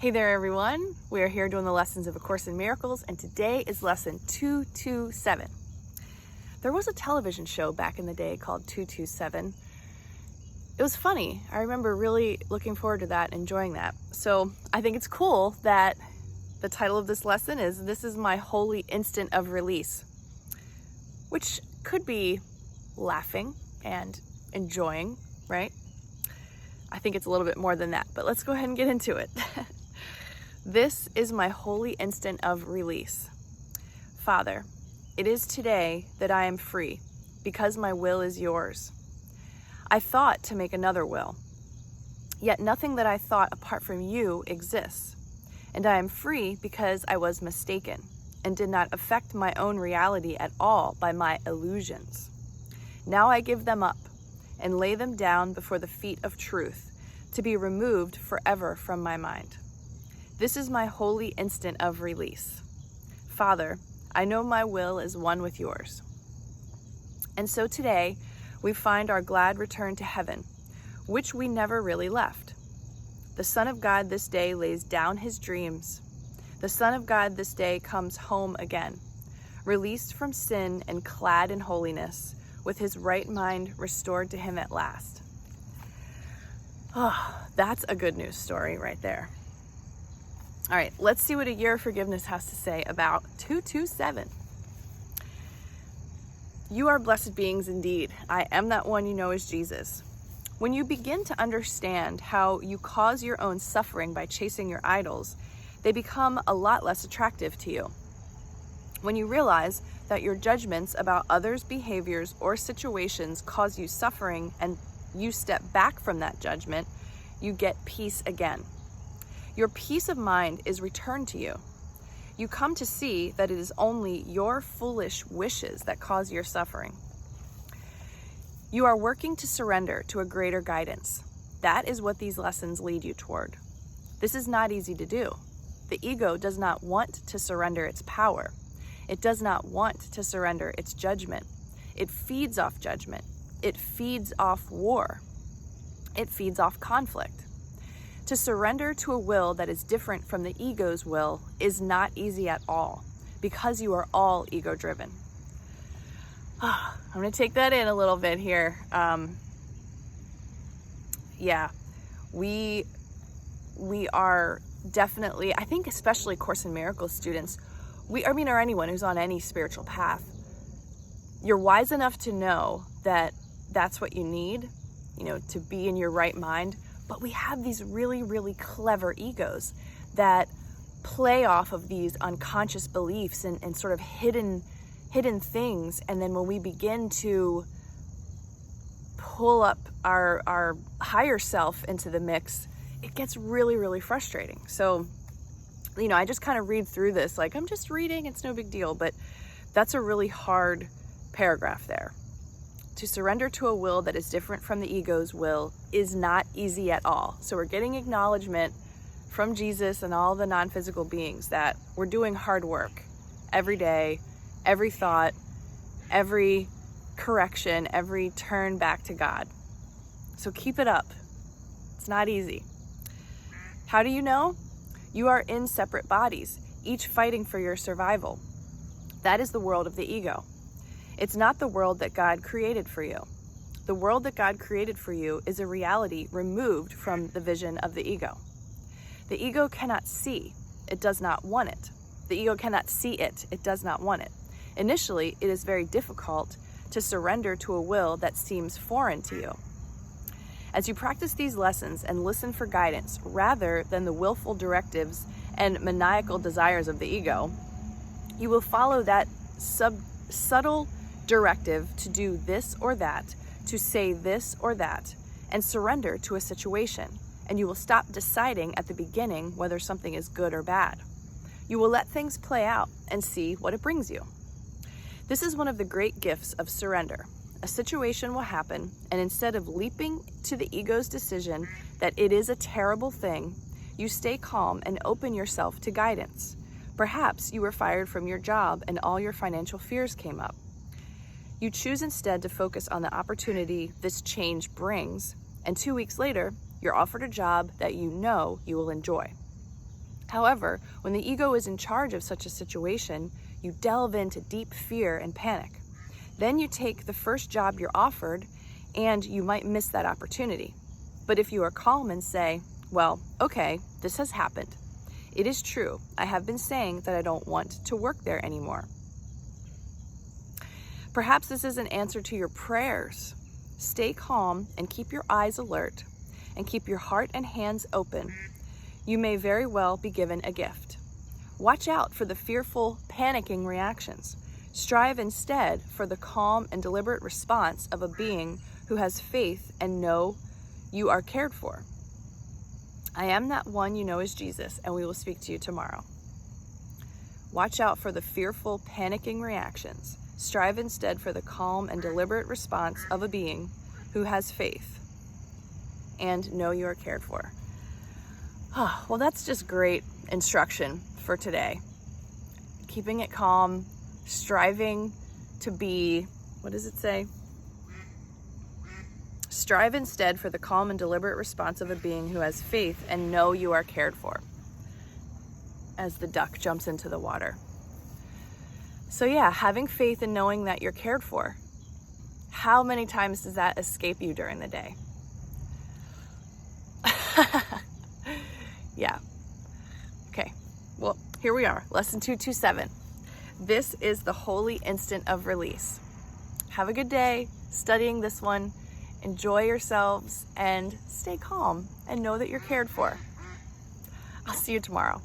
Hey there everyone, we are here doing the lessons of A Course in Miracles, and today is lesson 227. There was a television show back in the day called 227. It was funny. I remember really looking forward to that, enjoying that. So I think it's cool that the title of this lesson is This is My Holy Instant of Release, which could be laughing and enjoying, right? I think it's a little bit more than that, but let's go ahead and get into it. This is my holy instant of release. Father, it is today that I am free because my will is yours. I thought to make another will, yet nothing that I thought apart from you exists, and I am free because I was mistaken and did not affect my own reality at all by my illusions. Now I give them up and lay them down before the feet of truth to be removed forever from my mind. This is my holy instant of release. Father, I know my will is one with yours. And so today, we find our glad return to heaven, which we never really left. The Son of God this day lays down his dreams. The Son of God this day comes home again, released from sin and clad in holiness, with his right mind restored to him at last. Oh, that's a good news story right there. All right, let's see what a year of forgiveness has to say about 227. You are blessed beings indeed. I am that one you know as Jesus. When you begin to understand how you cause your own suffering by chasing your idols, they become a lot less attractive to you. When you realize that your judgments about others' behaviors or situations cause you suffering and you step back from that judgment, you get peace again. Your peace of mind is returned to you. You come to see that it is only your foolish wishes that cause your suffering. You are working to surrender to a greater guidance. That is what these lessons lead you toward. This is not easy to do. The ego does not want to surrender its power. It does not want to surrender its judgment. It feeds off judgment. It feeds off war. It feeds off conflict. To surrender to a will that is different from the ego's will is not easy at all, because you are all ego-driven. I'm going to take that in a little bit here. We are definitely, I think especially Course in Miracles students, or anyone who's on any spiritual path, you're wise enough to know that that's what you need, to be in your right mind. But we have these really, really clever egos that play off of these unconscious beliefs and sort of hidden things. And then when we begin to pull up our higher self into the mix, it gets really, really frustrating. So, I just kind of read through this like I'm just reading, it's no big deal. But that's a really hard paragraph there. To surrender to a will that is different from the ego's will is not easy at all. So we're getting acknowledgement from Jesus and all the non-physical beings that we're doing hard work every day, every thought, every correction, every turn back to God. So keep it up. It's not easy. How do you know? You are in separate bodies, each fighting for your survival. That is the world of the ego. It's not the world that God created for you. The world that God created for you is a reality removed from the vision of the ego. The ego cannot see. It does not want it. The ego cannot see it. It does not want it. Initially, it is very difficult to surrender to a will that seems foreign to you. As you practice these lessons and listen for guidance rather than the willful directives and maniacal desires of the ego, you will follow that subtle directive to do this or that, to say this or that, and surrender to a situation, and you will stop deciding at the beginning whether something is good or bad. You will let things play out and see what it brings you. This is one of the great gifts of surrender. A situation will happen, and instead of leaping to the ego's decision that it is a terrible thing, you stay calm and open yourself to guidance. Perhaps you were fired from your job and all your financial fears came up. You choose instead to focus on the opportunity this change brings, and 2 weeks later, you're offered a job that you know you will enjoy. However, when the ego is in charge of such a situation, you delve into deep fear and panic. Then you take the first job you're offered, and you might miss that opportunity. But if you are calm and say, well, okay, this has happened. It is true. I have been saying that I don't want to work there anymore. Perhaps this is an answer to your prayers. Stay calm and keep your eyes alert and keep your heart and hands open. You may very well be given a gift. Watch out for the fearful, panicking reactions. Strive instead for the calm and deliberate response of a being who has faith and know you are cared for. I am that one you know as Jesus, and we will speak to you tomorrow. Watch out for the fearful, panicking reactions. Strive instead for the calm and deliberate response of a being who has faith and know you are cared for. Oh, well, that's just great instruction for today. Keeping it calm, striving to be, what does it say? Strive instead for the calm and deliberate response of a being who has faith and know you are cared for, as the duck jumps into the water. So yeah, having faith and knowing that you're cared for. How many times does that escape you during the day? Yeah. Okay. Well, here we are. Lesson 227. This is the holy instant of release. Have a good day studying this one. Enjoy yourselves and stay calm and know that you're cared for. I'll see you tomorrow.